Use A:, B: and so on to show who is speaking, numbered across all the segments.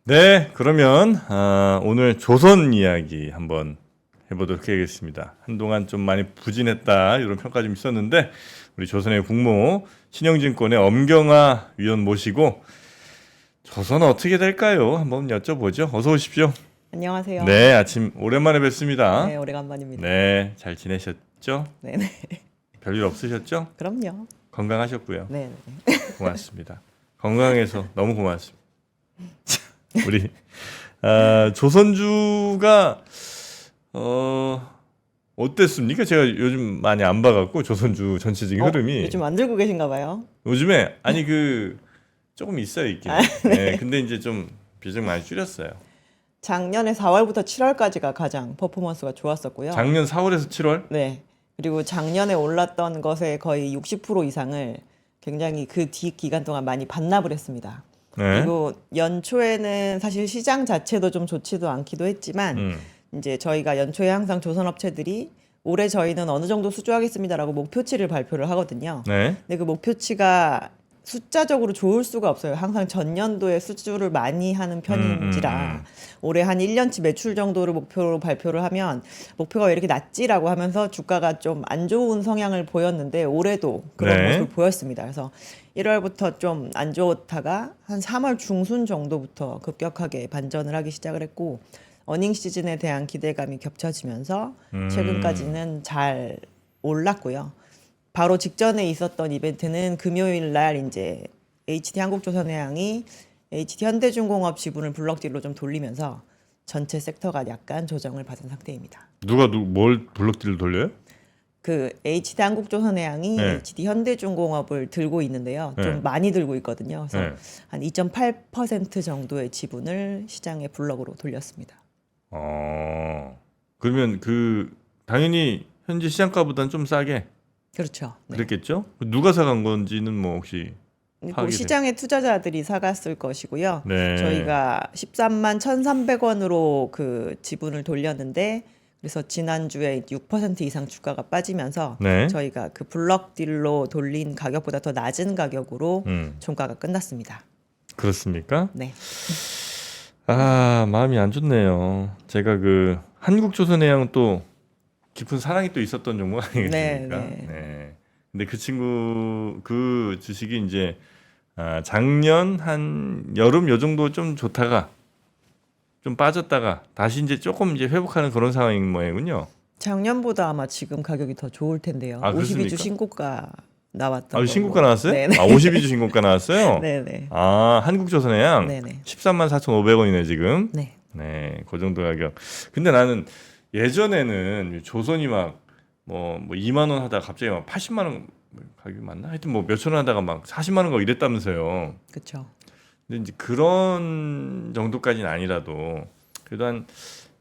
A: 네, 그러면 오늘 조선 이야기 한번 해보도록 하겠습니다. 한동안 좀 많이 부진했다 이런 평가 좀 있었는데 우리 조선의 국모 신영진권의 엄경화 위원 모시고 조선 어떻게 될까요? 한번 여쭤보죠. 어서 오십시오.
B: 안녕하세요.
A: 네, 아침 오랜만에 뵙습니다.
B: 네, 오래간만입니다.
A: 네, 잘 지내셨죠?
B: 네네.
A: 별일 없으셨죠?
B: 그럼요.
A: 건강하셨고요.
B: 네.
A: 고맙습니다. 건강해서 너무 고맙습니다. 우리 조선주가 어땠습니까? 제가 요즘 많이 안 봐갖고 조선주 전체적인 흐름이
B: 요즘 안 들고 계신가 봐요.
A: 요즘에 아니 조금 있어요 있긴. 네, 근데 이제 좀 비중 많이 줄였어요.
B: 작년에 4월부터 7월까지가 가장 퍼포먼스가 좋았었고요.
A: 작년 4월에서 7월?
B: 네. 그리고 작년에 올랐던 것의 거의 60% 이상을 굉장히 그 뒤 기간 동안 많이 반납을 했습니다.
A: 네.
B: 그리고 연초에는 사실 시장 자체도 좀 좋지도 않기도 했지만 이제 저희가 연초에 항상 조선업체들이 올해 저희는 어느 정도 수주하겠습니다라고 목표치를 발표를 하거든요.
A: 네.
B: 근데 그 목표치가 숫자적으로 좋을 수가 없어요. 항상 전년도에 수주를 많이 하는 편인지라 올해 한 1년치 매출 정도를 목표로 발표를 하면 목표가 왜 이렇게 낮지라고 하면서 주가가 좀 안 좋은 성향을 보였는데 올해도 그런
A: 네.
B: 모습을 보였습니다. 그래서 1월부터 좀 안 좋다가 한 3월 중순 정도부터 급격하게 반전을 하기 시작을 했고 어닝 시즌에 대한 기대감이 겹쳐지면서 최근까지는 잘 올랐고요. 바로 직전에 있었던 이벤트는 금요일 날 이제 HD 한국조선해양이 HD 현대중공업 지분을 블록딜로 좀 돌리면서 전체 섹터가 약간 조정을 받은 상태입니다.
A: 누가 뭘 블록딜을 돌려요?
B: 그 HD 한국조선해양이
A: 네.
B: HD 현대중공업을 들고 있는데요. 좀
A: 네.
B: 많이 들고 있거든요. 그래서
A: 네.
B: 한 2.8% 정도의 지분을 시장에 블록으로 돌렸습니다.
A: 그러면 당연히 현재 시장가보다는 좀 싸게
B: 그렇죠. 네.
A: 그랬겠죠? 누가 사간 건지는 뭐 혹시 파악이
B: 시장의 투자자들이 사갔을 것이고요.
A: 네.
B: 저희가 13만 1,300원으로 그 지분을 돌렸는데 그래서 지난주에 6% 이상 주가가 빠지면서
A: 네.
B: 저희가 그 블럭딜로 돌린 가격보다 더 낮은 가격으로 종가가 끝났습니다.
A: 그렇습니까?
B: 네.
A: 마음이 안 좋네요. 제가 한국조선해양 또 깊은 사랑이 또 있었던 종목 아니겠습니까?
B: 네.
A: 근데 그 친구 그 주식이 이제 작년 한 여름 요 정도 좀 좋다가 좀 빠졌다가 다시 이제 조금 이제 회복하는 그런 상황인 모양이군요.
B: 작년보다 아마 지금 가격이 더 좋을 텐데요.
A: 그렇습니까?
B: 52주 신고가 나왔던 거고.
A: 신고가 나왔어요?
B: 네네.
A: 52주 신고가 나왔어요?
B: 네네.
A: 한국조선해양
B: 네네.
A: 13만 4,500원이네 지금.
B: 네.
A: 네, 그 정도 가격. 근데 나는 예전에는 조선이 막 2만 원 하다가 갑자기 막 80만 원 가격이 맞나? 하여튼 뭐 몇천 원 하다가 막 40만 원 가고 이랬다면서요.
B: 그렇죠.
A: 근데 이제 그런 정도까지는 아니라도 그래도 한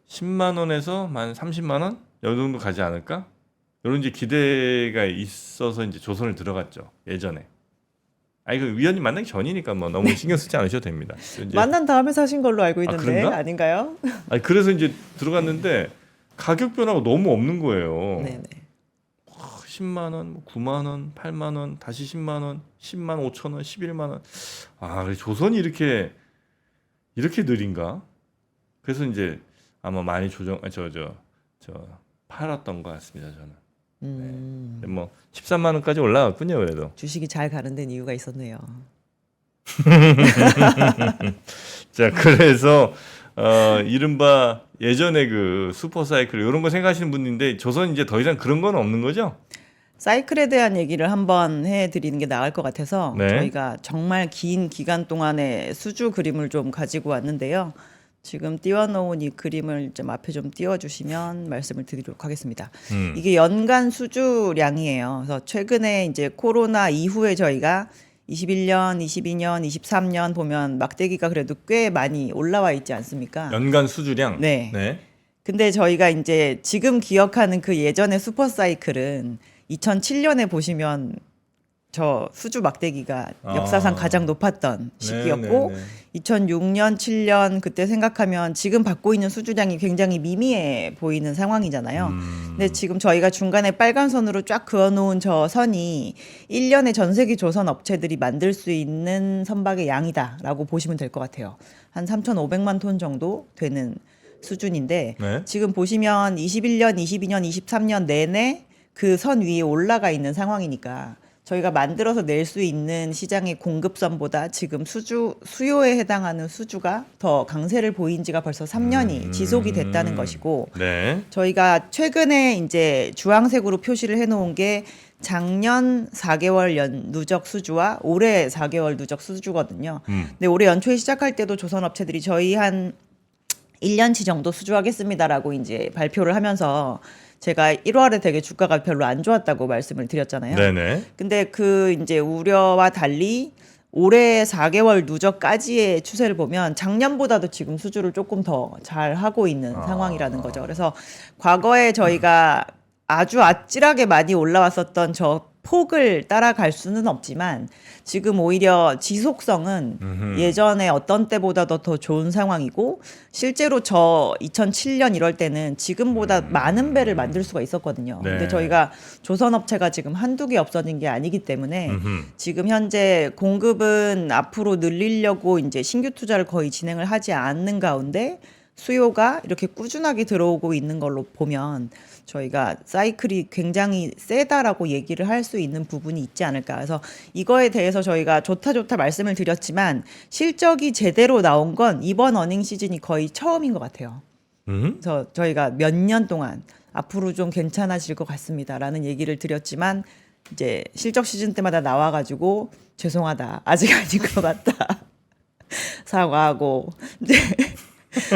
A: 10만 원에서 한 30만 원? 이 정도 가지 않을까? 이런 이제 기대가 있어서 이제 조선을 들어갔죠. 예전에. 그 위원님 만나기 전이니까 뭐 너무 신경 쓰지 않으셔도 됩니다. 이제
B: 만난 다음에 사신 걸로 알고 있는데
A: 그런가?
B: 아닌가요?
A: 그래서 이제 들어갔는데 가격 변화가 너무 없는 거예요.
B: 네네.
A: 10만 원, 9만 원, 8만 원, 다시 10만 원, 10만 5천 원, 11만 원. 그래 조선이 이렇게 느린가? 그래서 이제 아마 많이 팔았던 것 같습니다, 저는. 네. 뭐 13만 원까지 올라갔군요, 그래도.
B: 주식이 잘 가는 데는 이유가 있었네요.
A: 자, 그래서 이른바 예전에 그 슈퍼사이클 이런 거 생각하시는 분인데 조선 이제 더 이상 그런 건 없는 거죠?
B: 사이클에 대한 얘기를 한번 해드리는 게 나을 것 같아서
A: 네.
B: 저희가 정말 긴 기간 동안의 수주 그림을 좀 가지고 왔는데요. 지금 띄워놓은 이 그림을 좀 앞에 좀 띄워주시면 말씀을 드리도록 하겠습니다. 이게 연간 수주량이에요. 그래서 최근에 이제 코로나 이후에 저희가 21년, 22년, 23년 보면 막대기가 그래도 꽤 많이 올라와 있지 않습니까?
A: 연간 수주량.
B: 네.
A: 네.
B: 근데 저희가 이제 지금 기억하는 그 예전의 슈퍼사이클은 2007년에 보시면 저 수주 막대기가 역사상 가장 높았던 시기였고
A: 네네네.
B: 2006년, 7년 그때 생각하면 지금 받고 있는 수주량이 굉장히 미미해 보이는 상황이잖아요. 근데 지금 저희가 중간에 빨간 선으로 쫙 그어놓은 저 선이 1년에 전 세계 조선 업체들이 만들 수 있는 선박의 양이다라고 보시면 될 것 같아요. 한 3,500만 톤 정도 되는 수준인데
A: 네.
B: 지금 보시면 21년, 22년, 23년 내내 그 선 위에 올라가 있는 상황이니까 저희가 만들어서 낼 수 있는 시장의 공급선보다 지금 수요에 해당하는 수주가 더 강세를 보인 지가 벌써 3년이 지속이 됐다는 것이고
A: 네.
B: 저희가 최근에 이제 주황색으로 표시를 해놓은 게 작년 4개월 누적 수주와 올해 4개월 누적 수주거든요. 근데 올해 연초에 시작할 때도 조선업체들이 저희 한 1년치 정도 수주하겠습니다라고 이제 발표를 하면서 제가 1월에 되게 주가가 별로 안 좋았다고 말씀을 드렸잖아요.
A: 네네.
B: 근데 그 이제 우려와 달리 올해 4개월 누적까지의 추세를 보면 작년보다도 지금 수주를 조금 더 잘 하고 있는 상황이라는 거죠. 그래서 과거에 저희가 아주 아찔하게 많이 올라왔었던 저 폭을 따라갈 수는 없지만 지금 오히려 지속성은 예전에 어떤 때보다도 더 좋은 상황이고 실제로 저 2007년 이럴 때는 지금보다 많은 배를 만들 수가 있었거든요.
A: 네.
B: 근데 저희가 조선업체가 지금 한두 개 없어진 게 아니기 때문에 지금 현재 공급은 앞으로 늘리려고 이제 신규 투자를 거의 진행을 하지 않는 가운데 수요가 이렇게 꾸준하게 들어오고 있는 걸로 보면 저희가 사이클이 굉장히 세다라고 얘기를 할 수 있는 부분이 있지 않을까. 그래서 이거에 대해서 저희가 좋다 말씀을 드렸지만 실적이 제대로 나온 건 이번 어닝 시즌이 거의 처음인 것 같아요. 그래서 저희가 몇 년 동안 앞으로 좀 괜찮아질 것 같습니다라는 얘기를 드렸지만 이제 실적 시즌 때마다 나와가지고 죄송하다 아직 아닌 것 같다 사과하고 이제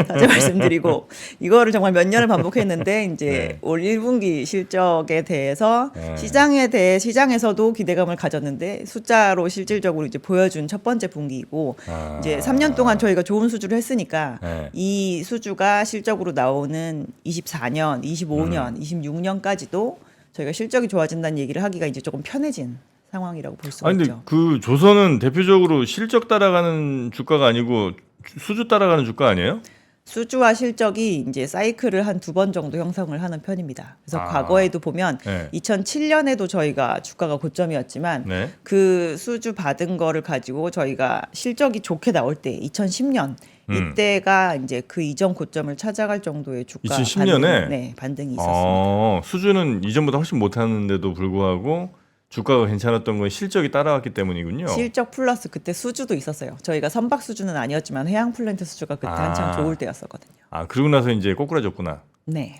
B: 다시 말씀드리고 이거를 정말 몇 년을 반복했는데 이제
A: 네.
B: 올 1분기 실적에 대해서
A: 네.
B: 시장에서도 기대감을 가졌는데 숫자로 실질적으로 이제 보여준 첫 번째 분기이고 이제 3년 동안 저희가 좋은 수주를 했으니까
A: 네.
B: 이 수주가 실적으로 나오는 24년, 25년, 26년까지도 저희가 실적이 좋아진다는 얘기를 하기가 이제 조금 편해진 상황이라고 볼 수가
A: 아니 근데
B: 있죠.
A: 그 조선은 대표적으로 실적 따라가는 주가가 아니고 수주 따라가는 주가 아니에요?
B: 수주와 실적이 이제 사이클을 한 2번 정도 형성을 하는 편입니다. 그래서
A: 아.
B: 과거에도 보면
A: 네.
B: 2007년에도 저희가 주가가 고점이었지만
A: 네.
B: 그 수주 받은 거를 가지고 저희가 실적이 좋게 나올 때 2010년 이때가 이제 그 이전 고점을 찾아갈 정도의 주가
A: 2010년에?
B: 반등이 있었습니다.
A: 수주는 이전보다 훨씬 못하는데도 불구하고 주가가 괜찮았던 건 실적이 따라왔기 때문이군요.
B: 실적 플러스 그때 수주도 있었어요. 저희가 선박 수주는 아니었지만 해양 플랜트 수주가 그때 한창 좋을 때였었거든요.
A: 아 그러고 나서 이제 꼬꾸라졌구나.
B: 네.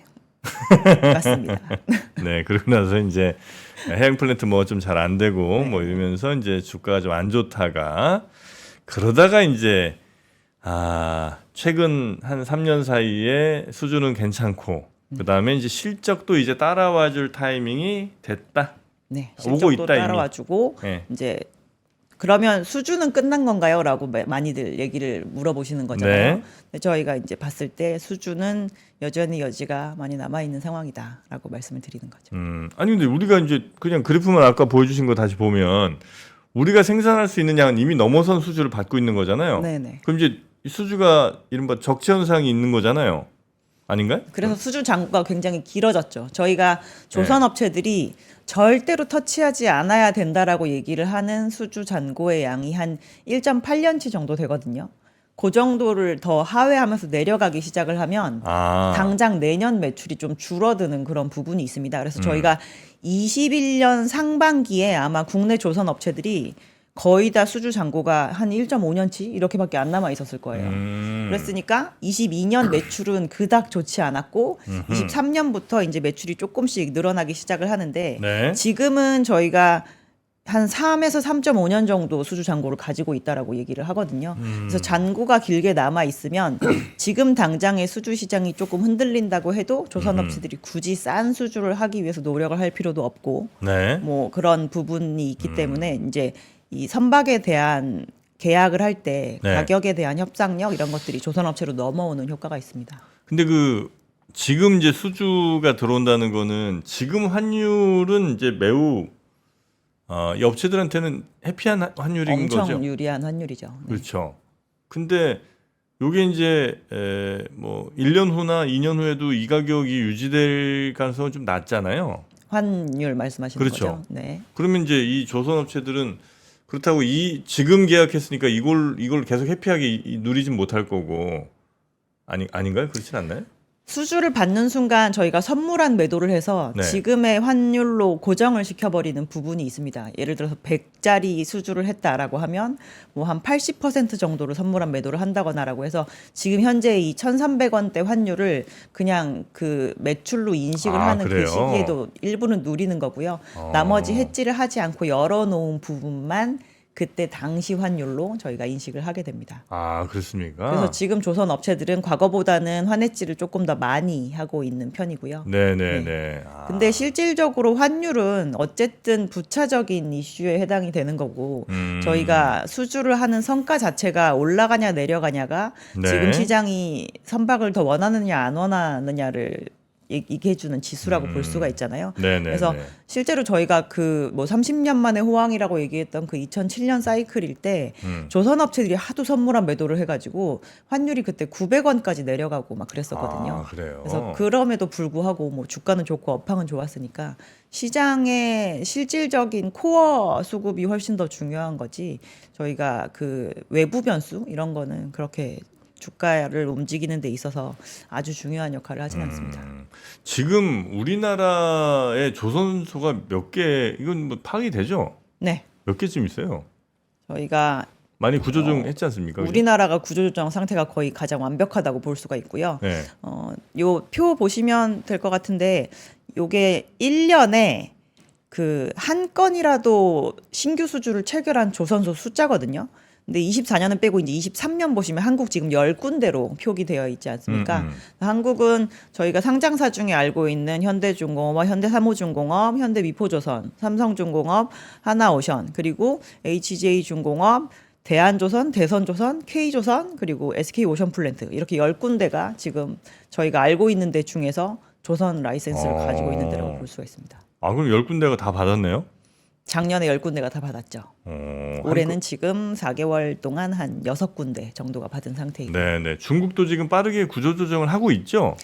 B: 맞습니다.
A: 네, 그러고 나서 이제 해양 플랜트 뭐 좀 잘 안 되고 뭐 이러면서 이제 주가가 좀 안 좋다가 그러다가 이제 최근 한 3년 사이에 수주는 괜찮고 그다음에 이제 실적도 이제 따라와 줄 타이밍이 됐다.
B: 네,
A: 오고
B: 실적도
A: 있다, 이미.
B: 따라와주고
A: 네.
B: 이제 그러면 수주는 끝난 건가요?라고 많이들 얘기를 물어보시는 거잖아요.
A: 네.
B: 근데 저희가 이제 봤을 때 수주는 여전히 여지가 많이 남아 있는 상황이다라고 말씀을 드리는 거죠.
A: 아니 근데 우리가 이제 그냥 그래프만 아까 보여주신 거 다시 보면 우리가 생산할 수 있는 양은 이미 넘어선 수주를 받고 있는 거잖아요.
B: 네네.
A: 그럼 이제 이 수주가 이른바 적체 현상이 있는 거잖아요. 아닌가요?
B: 그래서 수주 잔고가 굉장히 길어졌죠. 저희가 조선 업체들이 절대로 터치하지 않아야 된다라고 얘기를 하는 수주 잔고의 양이 한 1.8년치 정도 되거든요. 그 정도를 더 하회하면서 내려가기 시작을 하면 당장 내년 매출이 좀 줄어드는 그런 부분이 있습니다. 그래서 저희가 21년 상반기에 아마 국내 조선 업체들이 거의 다 수주 잔고가 한 1.5년치 이렇게밖에 안 남아 있었을 거예요. 그랬으니까 22년 매출은 그닥 좋지 않았고 23년부터 이제 매출이 조금씩 늘어나기 시작을 하는데
A: 네.
B: 지금은 저희가 한 3에서 3.5년 정도 수주 잔고를 가지고 있다라고 얘기를 하거든요. 그래서 잔고가 길게 남아 있으면 지금 당장의 수주 시장이 조금 흔들린다고 해도 조선업체들이 굳이 싼 수주를 하기 위해서 노력을 할 필요도 없고
A: 네.
B: 뭐 그런 부분이 있기 때문에 이제 이 선박에 대한 계약을 할 때
A: 네.
B: 가격에 대한 협상력 이런 것들이 조선업체로 넘어오는 효과가 있습니다.
A: 근데 그 지금 이제 수주가 들어온다는 거는 지금 환율은 이제 매우 이 업체들한테는 해피한 환율인
B: 엄청
A: 거죠.
B: 유리한 환율이죠. 네.
A: 그렇죠. 근데 요게 이제 뭐 1년 후나 2년 후에도 이 가격이 유지될 가능성은 좀 낮잖아요.
B: 환율 말씀하시는
A: 그렇죠.
B: 거죠. 네.
A: 그러면 이제 이 조선 업체들은 그렇다고 이 지금 계약했으니까 이걸 계속 해피하게 누리진 못할 거고 아닌가요? 그렇진 않나요?
B: 수주를 받는 순간 저희가 선물한 매도를 해서
A: 네.
B: 지금의 환율로 고정을 시켜버리는 부분이 있습니다. 예를 들어서 100짜리 수주를 했다라고 하면 뭐 한 80% 정도를 선물한 매도를 한다거나라고 해서 지금 현재 이 1,300원대 환율을 그냥 그 매출로 인식을 하는
A: 그래요?
B: 그 시기에도 일부는 누리는 거고요. 나머지 해지를 하지 않고 열어놓은 부분만 그때 당시 환율로 저희가 인식을 하게 됩니다.
A: 그렇습니까?
B: 그래서 지금 조선 업체들은 과거보다는 환해지를 조금 더 많이 하고 있는 편이고요.
A: 네네네.
B: 근데 실질적으로 환율은 어쨌든 부차적인 이슈에 해당이 되는 거고 저희가 수주를 하는 성과 자체가 올라가냐 내려가냐가
A: 네.
B: 지금 시장이 선박을 더 원하느냐 안 원하느냐를 얘기해주는 지수라고 볼 수가 있잖아요.
A: 네네네.
B: 그래서 실제로 저희가 그 뭐 30년 만에 호황이라고 얘기했던 그 2007년 사이클일 때 조선 업체들이 하도 선물한 매도를 해가지고 환율이 그때 900원까지 내려가고 막 그랬었거든요.
A: 그래요.
B: 그래서 그럼에도 불구하고 뭐 주가는 좋고 업황은 좋았으니까 시장의 실질적인 코어 수급이 훨씬 더 중요한 거지 저희가 그 외부 변수 이런 거는 그렇게 주가를 움직이는 데 있어서 아주 중요한 역할을 하진 않습니다.
A: 지금 우리나라의 조선소가 몇 개, 이건 뭐 파악이 되죠?
B: 네.
A: 몇 개쯤 있어요?
B: 저희가
A: 많이 구조조정 했지 않습니까? 그죠?
B: 우리나라가 구조조정 상태가 거의 가장 완벽하다고 볼 수가 있고요.
A: 네.
B: 요 표 보시면 될 것 같은데 요게 1년에 그 한 건이라도 신규 수주를 체결한 조선소 숫자거든요. 근데 24년은 빼고 이제 23년 보시면 한국 지금 10군데로 표기되어 있지 않습니까? 한국은 저희가 상장사 중에 알고 있는 현대중공업, 현대사무중공업, 현대미포조선, 삼성중공업, 하나오션, 그리고 HJ중공업, 대한조선, 대선조선, K조선, 그리고 SK오션플랜트 이렇게 10군데가 지금 저희가 알고 있는 데 중에서 조선 라이센스를 가지고 있는 데라고 볼 수가 있습니다.
A: 그럼 10군데가 다 받았네요?
B: 작년에 10군데가 다 받았죠. 올해는 지금 4개월 동안 한 6군데 정도가 받은 상태입니다.
A: 네네. 중국도 지금 빠르게 구조조정을 하고 있죠?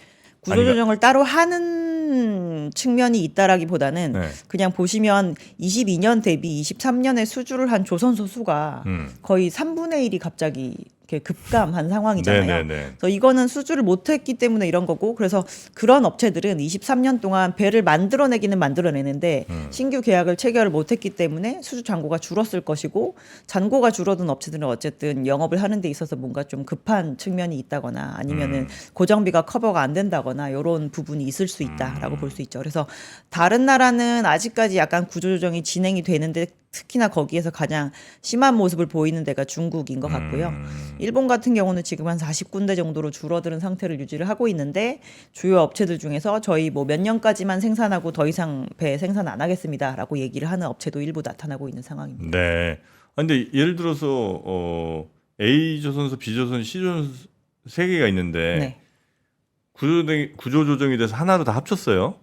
B: 구조조정을 따로 하는 측면이 있다라기보다는
A: 네.
B: 그냥 보시면 22년 대비 23년에 수주를 한 조선소 수가 거의 3분의 1이 갑자기 이렇게 급감한 상황이잖아요.
A: 네네네.
B: 그래서 이거는 수주를 못했기 때문에 이런 거고 그래서 그런 업체들은 23년 동안 배를 만들어내기는 만들어내는데 신규 계약을 체결을 못했기 때문에 수주 잔고가 줄었을 것이고 잔고가 줄어든 업체들은 어쨌든 영업을 하는 데 있어서 뭔가 좀 급한 측면이 있다거나 아니면은 고정비가 커버가 안 된다거나 이런 부분이 있을 수 있다라고 볼 수 있죠. 그래서 다른 나라는 아직까지 약간 구조조정이 진행이 되는데 특히나 거기에서 가장 심한 모습을 보이는 데가 중국인 것 같고요. 일본 같은 경우는 지금 한 40군데 정도로 줄어드는 상태를 유지를 하고 있는데 주요 업체들 중에서 저희 뭐 몇 년까지만 생산하고 더 이상 배 생산 안 하겠습니다라고 얘기를 하는 업체도 일부 나타나고 있는 상황입니다.
A: 네. 근데 예를 들어서 A조선소, B조선, C조선 세 개가 있는데
B: 네.
A: 구조조정이 돼서 하나로 다 합쳤어요.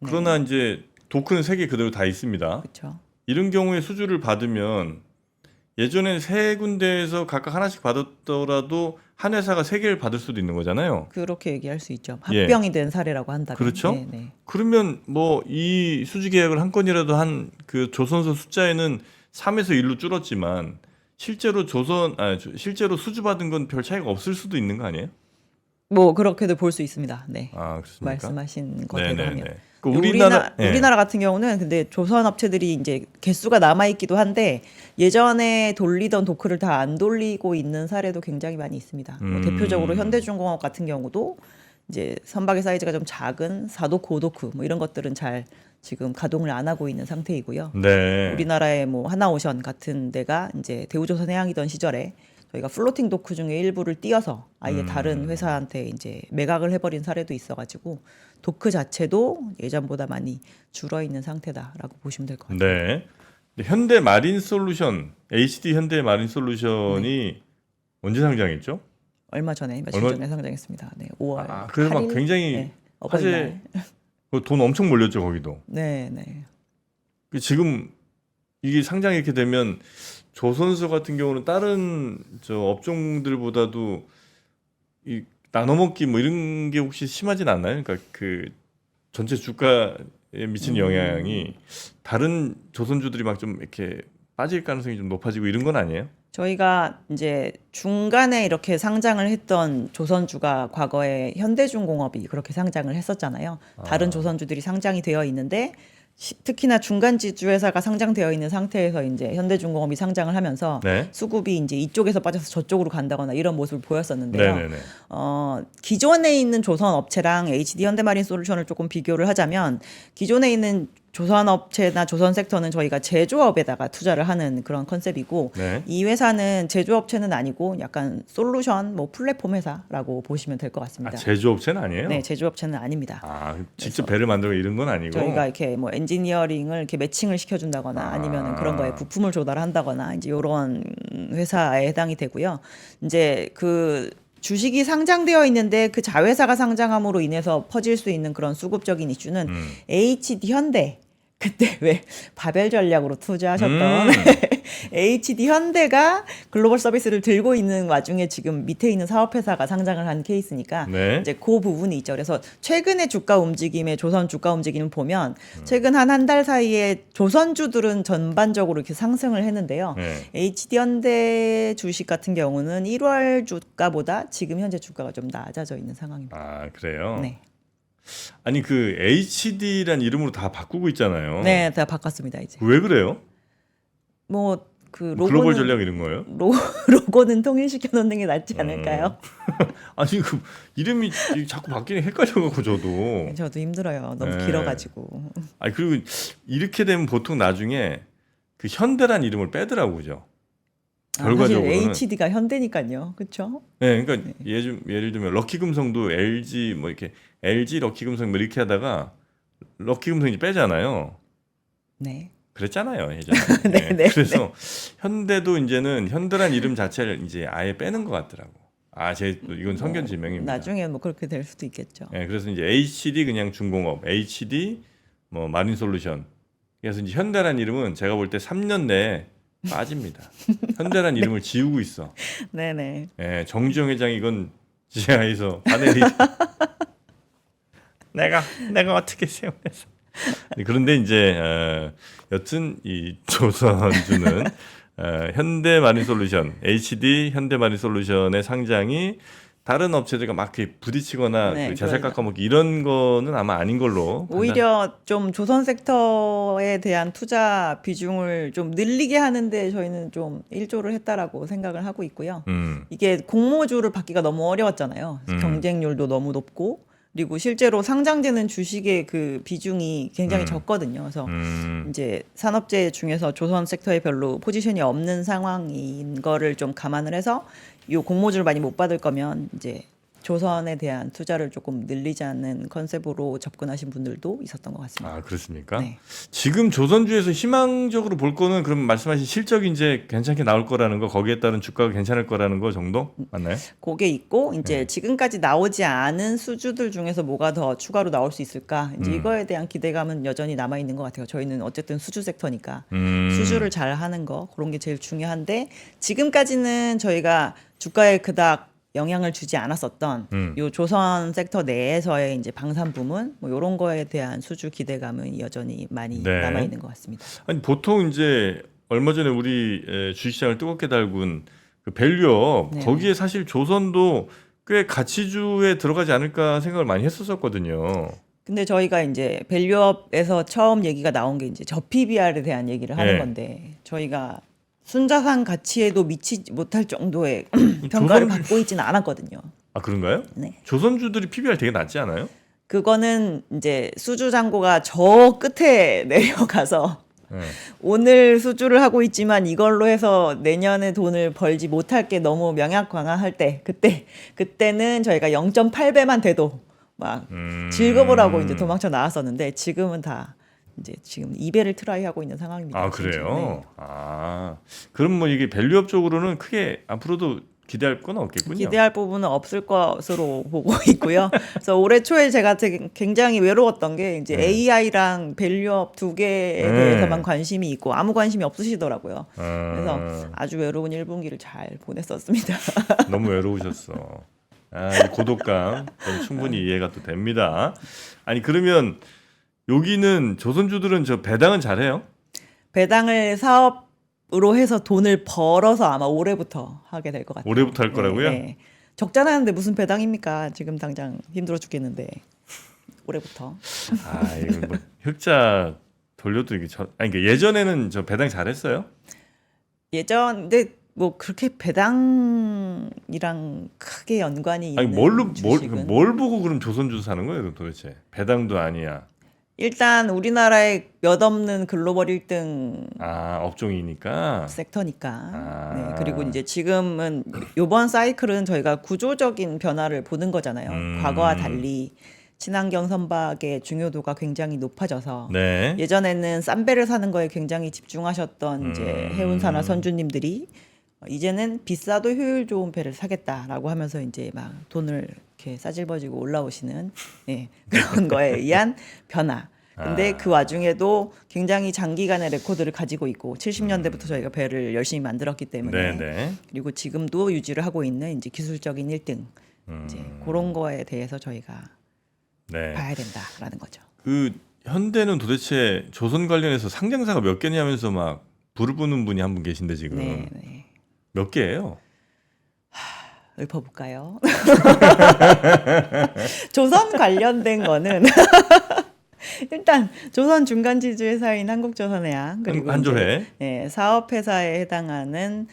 A: 그러나 이제 도크는 세 개 그대로 다 있습니다.
B: 그렇죠.
A: 이런 경우에 수주를 받으면 예전에 세 군데에서 각각 하나씩 받았더라도 한 회사가 세 개를 받을 수도 있는 거잖아요.
B: 그렇게 얘기할 수 있죠.
A: 예.
B: 합병이 된 사례라고 한다면.
A: 그렇죠?
B: 네, 네.
A: 그러면 뭐 이 수주 계약을 한 건이라도 한 그 조선소 숫자에는 3에서 1로 줄었지만 실제로 실제로 수주 받은 건 별 차이가 없을 수도 있는 거 아니에요?
B: 뭐 그렇게도 볼 수 있습니다. 네.
A: 그렇습니까?
B: 말씀하신 거대로 하면.
A: 네네네. 그
B: 우리나라 같은 경우는 근데 조선 업체들이 이제 개수가 남아 있기도 한데 예전에 돌리던 도크를 다 안 돌리고 있는 사례도 굉장히 많이 있습니다. 뭐 대표적으로 현대중공업 같은 경우도 이제 선박의 사이즈가 좀 작은 4도크, 5도크 뭐 이런 것들은 잘 지금 가동을 안 하고 있는 상태이고요.
A: 네.
B: 우리나라의 뭐 하나오션 같은 데가 이제 대우조선 해양이던 시절에 저희가 플로팅 도크 중에 일부를 띄어서 아예 다른 회사한테 이제 매각을 해버린 사례도 있어가지고 도크 자체도 예전보다 많이 줄어 있는 상태다라고 보시면 될 것 같아요.
A: 네. 근데 현대 마린 솔루션, HD 현대 마린 솔루션이 언제 상장했죠?
B: 얼마 전에 며칠 전에 상장했습니다. 네, 5월.
A: 그래서 막
B: 8일?
A: 굉장히
B: 네, 어버이날.
A: 돈 엄청 몰렸죠 거기도.
B: 네, 네.
A: 지금 이게 상장이 이렇게 되면 조선소 같은 경우는 다른 저 업종들보다도 이 나눠먹기 뭐 이런 게 혹시 심하진 않나요? 그러니까 그 전체 주가에 미치는 영향이 다른 조선주들이 막 좀 이렇게 빠질 가능성이 좀 높아지고 이런 건 아니에요?
B: 저희가 이제 중간에 이렇게 상장을 했던 조선주가 과거에 현대중공업이 그렇게 상장을 했었잖아요. 다른 조선주들이 상장이 되어 있는데 특히나 중간 지주회사가 상장되어 있는 상태에서 이제 현대중공업이 상장을 하면서
A: 네.
B: 수급이 이제 이쪽에서 빠져서 저쪽으로 간다거나 이런 모습을 보였었는데요.
A: 네네네.
B: 기존에 있는 조선 업체랑 HD 현대마린 솔루션을 조금 비교를 하자면 기존에 있는 조선 업체나 조선 섹터는 저희가 제조업에다가 투자를 하는 그런 컨셉이고
A: 네.
B: 이 회사는 제조업체는 아니고 약간 솔루션 뭐 플랫폼 회사라고 보시면 될 것
A: 아,
B: 같습니다.
A: 제조업체는 아니에요?
B: 네, 제조업체는 아닙니다.
A: 아, 직접 배를 만들고 이런 건 아니고.
B: 저희가 이렇게 뭐 엔지니어링을 이렇게 매칭을 시켜준다거나 아니면은 그런 거에 부품을 조달한다거나 이제 이런 회사에 해당이 되고요. 이제 그 주식이 상장되어 있는데 그 자회사가 상장함으로 인해서 퍼질 수 있는 그런 수급적인 이슈는 HD 현대 그때 왜 바벨 전략으로 투자하셨던 HD 현대가 글로벌 서비스를 들고 있는 와중에 지금 밑에 있는 사업회사가 상장을 한 케이스니까
A: 네.
B: 이제 그 부분이 있죠. 그래서 최근의 주가 움직임에 조선 주가 움직임을 보면 최근 한 달 사이에 조선주들은 전반적으로 이렇게 상승을 했는데요.
A: 네.
B: HD 현대 주식 같은 경우는 1월 주가보다 지금 현재 주가가 좀 낮아져 있는 상황입니다.
A: 아, 그래요?
B: 네.
A: 아니 그 HD란 이름으로 다 바꾸고 있잖아요.
B: 네, 다 바꿨습니다, 이제.
A: 왜 그래요?
B: 뭐 그
A: 글로벌
B: 로고는
A: 전략 이런 거예요?
B: 로고는 통일시켜 놓는 게 낫지 않을까요?
A: 아니 그 이름이 자꾸 바뀌니 헷갈려갖고 저도.
B: 저도 힘들어요. 너무
A: 네.
B: 길어가지고.
A: 아니 그리고 이렇게 되면 보통 나중에 그 현대란 이름을 빼더라고 그죠?
B: 사실
A: 결과적으로는.
B: HD가 현대니까요, 그렇죠?
A: 네, 그러니까 예를 들면 럭키금성도 LG 뭐 이렇게 LG 럭키금성 뭐 이렇게 하다가 럭키금성 이제 빼잖아요.
B: 네.
A: 그랬잖아요 예전에.
B: 네,
A: 예,
B: 네,
A: 그래서 현대도 이제는 현대란 이름 자체를 이제 아예 빼는 것 같더라고. 아, 이건 선견 지명입니다.
B: 나중에 뭐 그렇게 될 수도 있겠죠.
A: 예, 그래서 이제 HD 그냥 중공업, HD 뭐 마린솔루션. 그래서 이제 현대란 이름은 제가 볼 때 3년 내에 빠집니다. 현대란 이름을 지우고 있어.
B: 네네.
A: 예, 정주영 회장이 이건 지하에서 바늘이 내가 어떻게 세우겠어. 그런데 이제 여튼 이 조선주는 현대마린솔루션, HD 현대마린솔루션의 상장이 다른 업체들과 막 이렇게 부딪히거나
B: 네,
A: 그 자살
B: 그러니까.
A: 깎아먹기 이런 거는 아마 아닌 걸로.
B: 오히려 좀 조선 섹터에 대한 투자 비중을 좀 늘리게 하는데 저희는 좀 일조를 했다라고 생각을 하고 있고요. 이게 공모주를 받기가 너무 어려웠잖아요. 경쟁률도 너무 높고 그리고 실제로 상장되는 주식의 그 비중이 굉장히 적거든요. 그래서 이제 산업재 중에서 조선 섹터에 별로 포지션이 없는 상황인 거를 좀 감안을 해서 이 공모주를 많이 못 받을 거면 이제 조선에 대한 투자를 조금 늘리자는 컨셉으로 접근하신 분들도 있었던 것 같습니다.
A: 아, 그렇습니까?
B: 네.
A: 지금 조선주에서 희망적으로 볼 거는 그럼 말씀하신 실적이 이제 괜찮게 나올 거라는 거, 거기에 따른 주가가 괜찮을 거라는 거 정도 맞나요?
B: 그게 있고 이제 지금까지 나오지 않은 수주들 중에서 뭐가 더 추가로 나올 수 있을까? 이제 이거에 대한 기대감은 여전히 남아 있는 것 같아요. 저희는 어쨌든 수주 섹터니까 수주를 잘 하는 거 그런 게 제일 중요한데 지금까지는 저희가 주가에 그닥 영향을 주지 않았었던 요 조선 섹터 내에서의 이제 방산 부문 뭐 이런 거에 대한 수주 기대감은 여전히 많이
A: 네.
B: 남아 있는 것 같습니다.
A: 아니 보통 이제 얼마 전에 우리 주식시장을 뜨겁게 달군 그 밸류업
B: 네.
A: 거기에 사실 조선도 꽤 가치주에 들어가지 않을까 생각을 많이 했었거든요.
B: 근데 저희가 이제 밸류업에서 처음 얘기가 나온 게 이제 저PBR에 대한 얘기를 하는
A: 네.
B: 건데 저희가 순자산 가치에도 미치지 못할 정도의 평가를 받고 있지는 않았거든요.
A: 아, 그런가요?
B: 네.
A: 조선주들이 PBR 되게 낮지 않아요?
B: 그거는 이제 수주 잔고가 저 끝에 내려가서
A: 네.
B: 오늘 수주를 하고 있지만 이걸로 해서 내년에 돈을 벌지 못할 게 너무 명약관화할 때 그때는 저희가 0.8배만 돼도 막 즐거우라고 이제 도망쳐 나왔었는데 지금은 다 이제 지금 2배를 트라이하고 있는 상황입니다.
A: 아,
B: 진짜.
A: 그래요?
B: 네.
A: 아, 그럼 뭐 이게 밸류업 쪽으로는 크게 앞으로도 기대할 건 없겠군요.
B: 기대할 부분은 없을 것으로 보고 있고요. 그래서 올해 초에 제가 굉장히 외로웠던 게 이제 AI랑 밸류업 두 개에 대해서만 관심이 있고 아무 관심이 없으시더라고요. 그래서 아주 외로운 1분기를 잘 보냈었습니다.
A: 너무 외로우셨어. 이 고독감 충분히 이해가 또 됩니다. 아니 그러면 여기는 조선주들은 저 배당은 잘해요?
B: 배당을 사업으로 해서 돈을 벌어서 아마 올해부터 하게 될 것 같아요.
A: 올해부터 할 거라고요?
B: 네. 적자나는데 무슨 배당입니까? 지금 당장 힘들어 죽겠는데 올해부터.
A: 이거 뭐 흑자 돌려도 이게 아니 그러니까 예전에는 저 배당 잘했어요?
B: 근데 뭐 그렇게 배당이랑 크게 연관이 있는 주식은
A: 뭘 보고 그럼 조선주 사는 거예요 도대체? 배당도 아니야.
B: 일단 우리나라의 몇 없는 글로벌 1등
A: 업종이니까
B: 섹터니까. 네, 그리고 이제 지금은 이번 사이클은 저희가 구조적인 변화를 보는 거잖아요. 과거와 달리 친환경 선박의 중요도가 굉장히 높아져서
A: 네.
B: 예전에는 싼 배를 사는 거에 굉장히 집중하셨던 이제 해운사나 선주님들이 이제는 비싸도 효율 좋은 배를 사겠다라고 하면서 이제 막 돈을 이렇게 싸질버지고 올라오시는 그런 거에 의한 변화. 근데 그 와중에도 굉장히 장기간의 레코드를 가지고 있고 70년대부터 저희가 배를 열심히 만들었기 때문에 그리고 지금도 유지를 하고 있는 이제 기술적인 1등 이제 그런 거에 대해서 저희가 봐야 된다라는 거죠.
A: 그 현대는 도대체 조선 관련해서 상장사가 몇 개냐면서 막 부르부는 분이 한 분 계신데 지금 몇 개예요?
B: 읊어볼까요? 조선 관련된 거는 일단 조선 중간 지주 회사인 한국조선해양 그리고
A: 한조해
B: 사업회사에 해당하는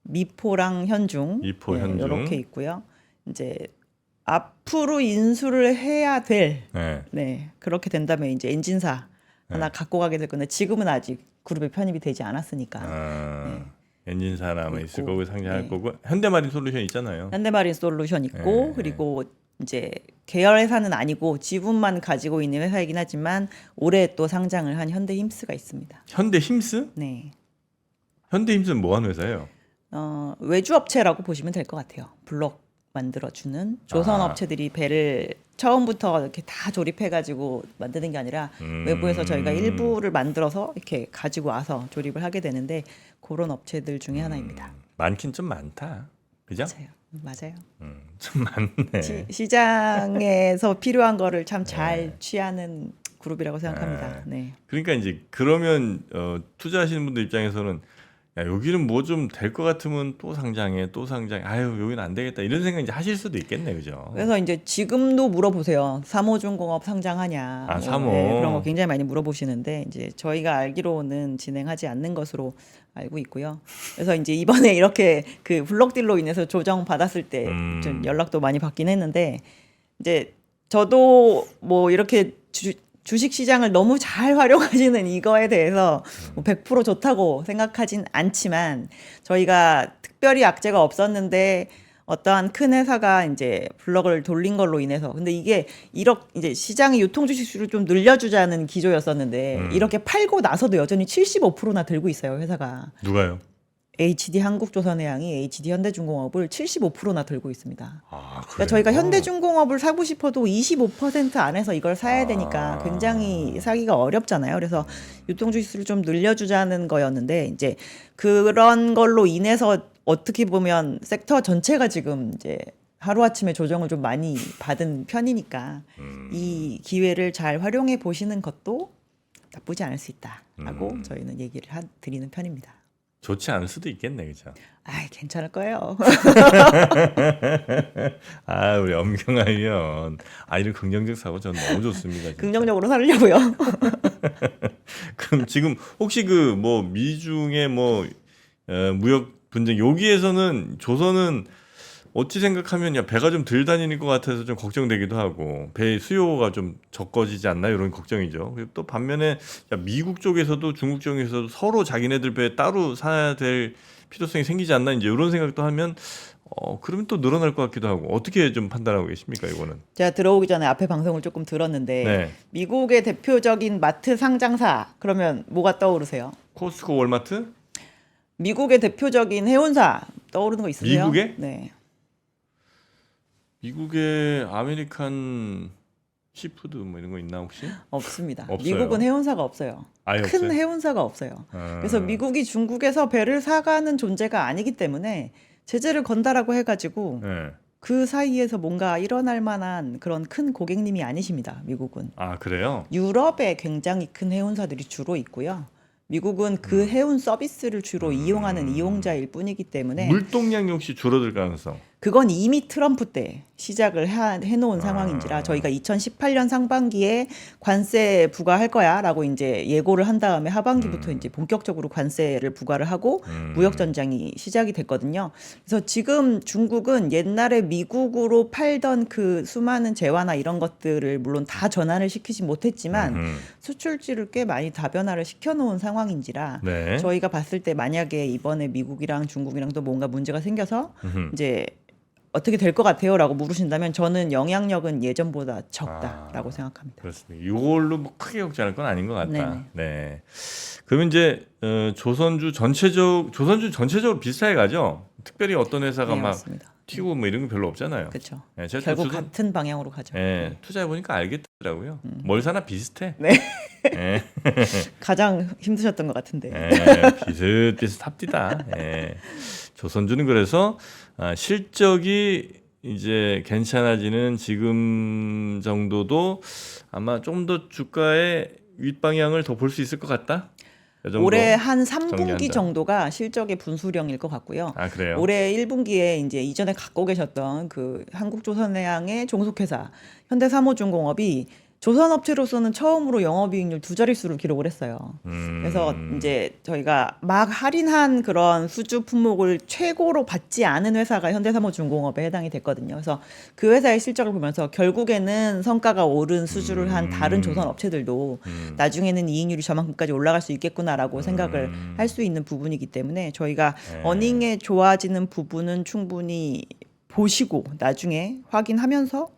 B: 미포랑 현중 이렇게 있고요. 이제 앞으로 인수를 해야 될 그렇게 된다면 이제 엔진사 하나 갖고 가게 될 건데 지금은 아직 그룹에 편입이 되지 않았으니까.
A: 엔진사나 아마 있을 거고 상장할 거고 현대마린 솔루션 있잖아요.
B: 현대마린 솔루션 있고 그리고 이제 계열 회사는 아니고 지분만 가지고 있는 회사이긴 하지만 올해 또 상장을 한 현대힘스가 있습니다.
A: 현대힘스?
B: 네.
A: 현대힘스는 뭐 하는 회사예요?
B: 외주 업체라고 보시면 될 것 같아요. 블록 만들어주는 조선 업체들이 배를 처음부터 이렇게 다 조립해가지고 만드는 게 아니라 외부에서 저희가 일부를 만들어서 이렇게 가지고 와서 조립을 하게 되는데 그런 업체들 중에 하나입니다.
A: 많긴 좀 많다, 그죠?
B: 맞아요.
A: 좀 많네.
B: 시장에서 필요한 거를 참 잘 취하는 그룹이라고 생각합니다.
A: 그러니까 이제 그러면 투자하시는 분들 입장에서는 야, 여기는 뭐 좀 될 것 같으면 또 상장해. 아유, 여기는 안 되겠다. 이런 생각 이제 하실 수도 있겠네, 그죠?
B: 그래서 이제 지금도 물어보세요. 삼호중공업 상장하냐.
A: 삼호.
B: 그런 거 굉장히 많이 물어보시는데 이제 저희가 알기로는 진행하지 않는 것으로 알고 있고요. 그래서 이제 이번에 이렇게 그 블록딜로 인해서 조정 받았을 때 좀 연락도 많이 받긴 했는데 이제 저도 뭐 이렇게 주식 시장을 너무 잘 활용하시는 이거에 대해서 뭐 100% 좋다고 생각하진 않지만 저희가 특별히 악재가 없었는데 어떠한 큰 회사가 이제 블럭을 돌린 걸로 인해서 근데 이게 이제 시장의 유통 주식수를 좀 늘려주자는 기조였었는데 이렇게 팔고 나서도 여전히 75%나 들고 있어요 회사가.
A: 누가요?
B: HD 한국조선해양이 HD 현대중공업을 75%나 들고 있습니다.
A: 그러니까
B: 저희가 현대중공업을 사고 싶어도 25% 안에서 이걸 사야 되니까 굉장히 사기가 어렵잖아요. 그래서 유통주식수를 좀 늘려주자는 거였는데 이제 그런 걸로 인해서 어떻게 보면 섹터 전체가 지금 이제 하루아침에 조정을 좀 많이 받은 편이니까 이 기회를 잘 활용해 보시는 것도 나쁘지 않을 수 있다라고 저희는 얘기를 드리는 편입니다.
A: 좋지 않을 수도 있겠네, 그죠?
B: 괜찮을 거예요.
A: 우리 엄경아 위원. 이런 긍정적 사고 전 너무 좋습니다. 진짜.
B: 긍정적으로 살려고요.
A: 그럼 지금 혹시 그 뭐 미중의 뭐 무역 분쟁 여기에서는 조선은 어찌 생각하면 야 배가 좀 덜 다니는 것 같아서 좀 걱정되기도 하고 배 수요가 좀 적어지지 않나 이런 걱정이죠. 그리고 또 반면에 야, 미국 쪽에서도 중국 쪽에서도 서로 자기네들 배 따로 사야 될 필요성이 생기지 않나 이제 이런 생각도 하면 그러면 또 늘어날 것 같기도 하고 어떻게 좀 판단하고 계십니까 이거는?
B: 제가 들어오기 전에 앞에 방송을 조금 들었는데 미국의 대표적인 마트 상장사 그러면 뭐가 떠오르세요?
A: 코스트코, 월마트?
B: 미국의 대표적인 해운사 떠오르는 거 있으세요?
A: 미국에?
B: 네.
A: 미국의 아메리칸 시푸드 뭐 이런 거 있나 혹시?
B: 없습니다.
A: 없어요.
B: 미국은 해운사가 없어요.
A: 아예
B: 큰
A: 없어요?
B: 해운사가 없어요.
A: 아.
B: 그래서 미국이 중국에서 배를 사가는 존재가 아니기 때문에 제재를 건다라고 해가지고
A: 네.
B: 그 사이에서 뭔가 일어날 만한 그런 큰 고객님이 아니십니다. 미국은.
A: 아 그래요?
B: 유럽에 굉장히 큰 해운사들이 주로 있고요. 미국은 그 해운 서비스를 주로 이용하는 이용자일 뿐이기 때문에
A: 물동량이 혹시 줄어들 가능성?
B: 그건 이미 트럼프 때 시작을 해놓은 상황인지라 저희가 2018년 상반기에 관세 부과할 거야라고 이제 예고를 한 다음에 하반기부터 이제 본격적으로 관세를 부과를 하고 무역 전쟁이 시작이 됐거든요. 그래서 지금 중국은 옛날에 미국으로 팔던 그 수많은 재화나 이런 것들을 물론 다 전환을 시키지 못했지만 수출지를 꽤 많이 다변화를 시켜놓은 상황인지라
A: 네.
B: 저희가 봤을 때 만약에 이번에 미국이랑 중국이랑도 뭔가 문제가 생겨서 이제 어떻게 될 것 같아요라고 물으신다면 저는 영향력은 예전보다 적다라고 생각합니다.
A: 그렇습니다. 이걸로 뭐 크게 걱정할 건 아닌 것 같다.
B: 네네.
A: 네. 그러면 이제 조선주 전체적으로 비슷하게 가죠. 특별히 어떤 회사가
B: 네,
A: 막
B: 맞습니다.
A: 튀고 뭐 이런 게 별로 없잖아요.
B: 그렇죠.
A: 네, 제가
B: 결국
A: 조선-
B: 같은 방향으로 가죠.
A: 네, 투자해 보니까 알겠더라고요. 뭘 사나 비슷해.
B: 네.
A: 네.
B: 가장 힘드셨던 것 같은데.
A: 비슷합디다. 예. 조선주는 그래서 실적이 이제 괜찮아지는 지금 정도도 아마 좀 더 주가의 윗방향을 더 볼 수 있을 것 같다. 이 정도?
B: 올해 한 3분기
A: 정리한다.
B: 정도가 실적의 분수령일 것 같고요.
A: 아 그래요?
B: 올해 1분기에 이제 이전에 갖고 계셨던 그 한국조선해양의 종속회사 현대사모중공업이 조선업체로서는 처음으로 영업이익률 2자릿수를 기록을 했어요. 그래서 이제 저희가 막 할인한 그런 수주 품목을 최고로 받지 않은 회사가 현대사모중공업에 해당이 됐거든요. 그래서 그 회사의 실적을 보면서 결국에는 성과가 오른 수주를 한 다른 조선업체들도 나중에는 이익률이 저만큼까지 올라갈 수 있겠구나라고 생각을 할 수 있는 부분이기 때문에 저희가 어닝에 좋아지는 부분은 충분히 보시고 나중에 확인하면서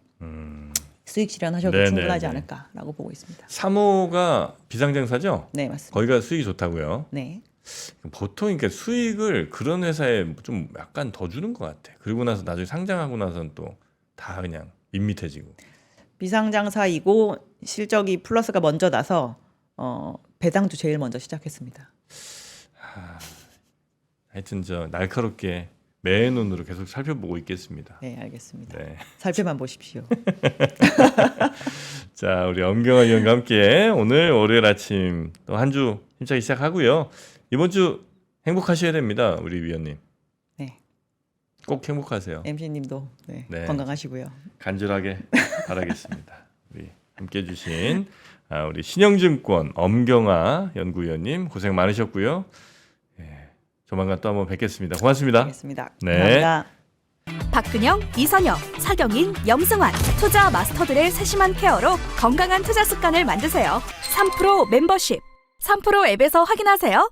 B: 수익 실현하셔도
A: 네네네.
B: 충분하지 않을까라고 보고 있습니다.
A: 3호가 비상장사죠?
B: 네, 맞습니다.
A: 거기가 수익이 좋다고요.
B: 네.
A: 보통 이렇게 수익을 그런 회사에 좀 약간 더 주는 것 같아. 그리고 나서 나중에 상장하고 나서는 또 다 그냥 밋밋해지고.
B: 비상장사이고 실적이 플러스가 먼저 나서 배당도 제일 먼저 시작했습니다.
A: 하여튼 저 날카롭게 매의 눈으로 계속 살펴보고 있겠습니다.
B: 네, 알겠습니다.
A: 네.
B: 살펴만 보십시오.
A: 자, 우리 엄경화 위원과 함께 오늘 월요일 아침 또 한 주 힘차게 시작하고요. 이번 주 행복하셔야 됩니다, 우리 위원님.
B: 네,
A: 꼭 행복하세요.
B: MC님도 네,
A: 네.
B: 건강하시고요.
A: 간절하게 바라겠습니다. 우리 함께해 주신 우리 신영증권 엄경화 연구위원님 고생 많으셨고요. 조만간 또 한번 뵙겠습니다. 고맙습니다.
B: 알겠습니다.
A: 네.
B: 감사합니다.
C: 박근영, 이선영, 서경인, 염승환 투자 마스터들의 세심한 케어로 건강한 투자 습관을 만드세요. 3프로 멤버십 3프로 앱에서 확인하세요.